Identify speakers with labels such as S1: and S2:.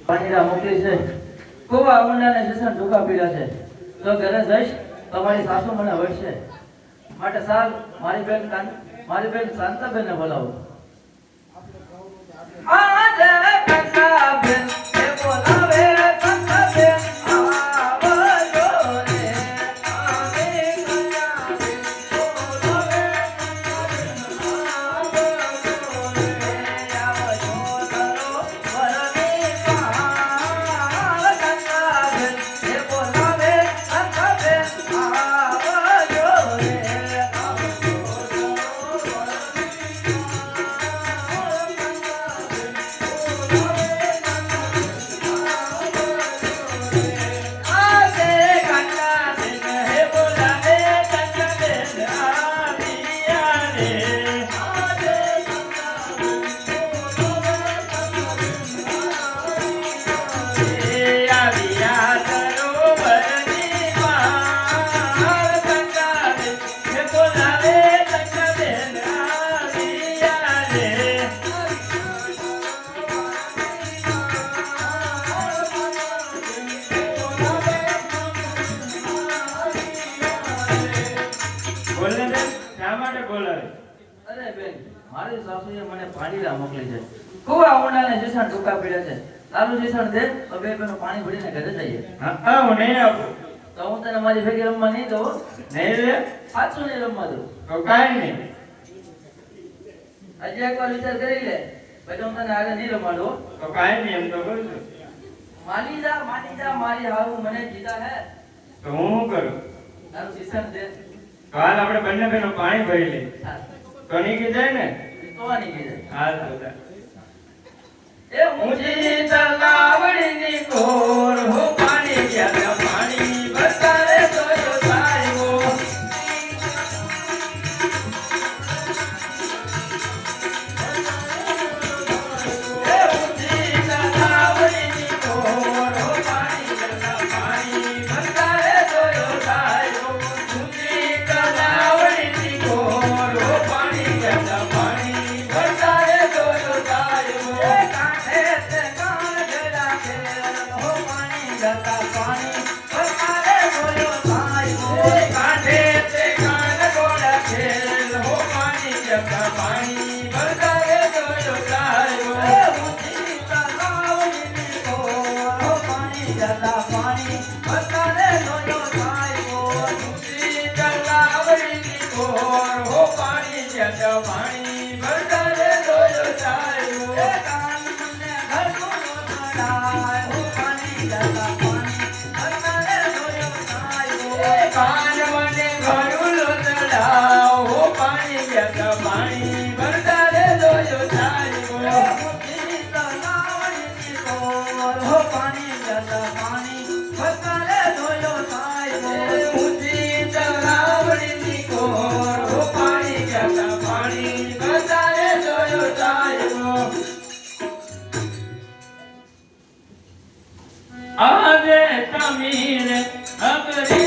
S1: પાણીરા મોકલી છે ખૂબ આવનાને જસન ઢોકા પીડા છે જો ઘરે જઈશ તમારી સાસુ મને વળશે માટે સાલ મારી બેન શાંતાબેનને બોલાવો આજે કાકાબેન એ બોલાવે શાંતાબેન આવજો રે આવે કાકાબેન બોલાવે અરે બેન મારી સાસુએ મને પાણીરા મોકલી છે ખૂબ આવનાને જસન ઢોકા પીડા છે તારું જસન દે તો બે બેનો પાણી ભરીને ઘરે જઈએ
S2: હા હું નહીં આપું
S1: તો હું તને મારી ભેગી રમવા નહીં દઉં
S2: નહીં રે
S1: સાચું નહીં રમવા દઉં
S2: તો કાંઈ નહીં
S1: આજે એકવાર વિચાર કરી લે પછી હું તને આગળ નહીં રમવા દઉં
S2: તો કાંઈ નહીં એમ તો કરજો
S1: માની જા મારી હારું મને જીતા હે
S2: તો હું શું કરું
S1: તારું શિક્ષણ દે
S2: તો હાલ આપણે બંને બહેનો પાણી ભરી લે તો નીકળી જાય ને
S1: તો નહીં કીધે
S2: હાલ તો
S1: એ ઊંચી તલાવડીની કોર હો પાણી ગયા પાણી બતારે જોયો સાયો એ ઊંચી તલાવડીની કોર હો પાણી ગયા પાણી બતારે જોયો સાયો ઊંચી તલાવડીની કોર હો પાણી ગયા પાણી બતારે જોયો મીર અકરી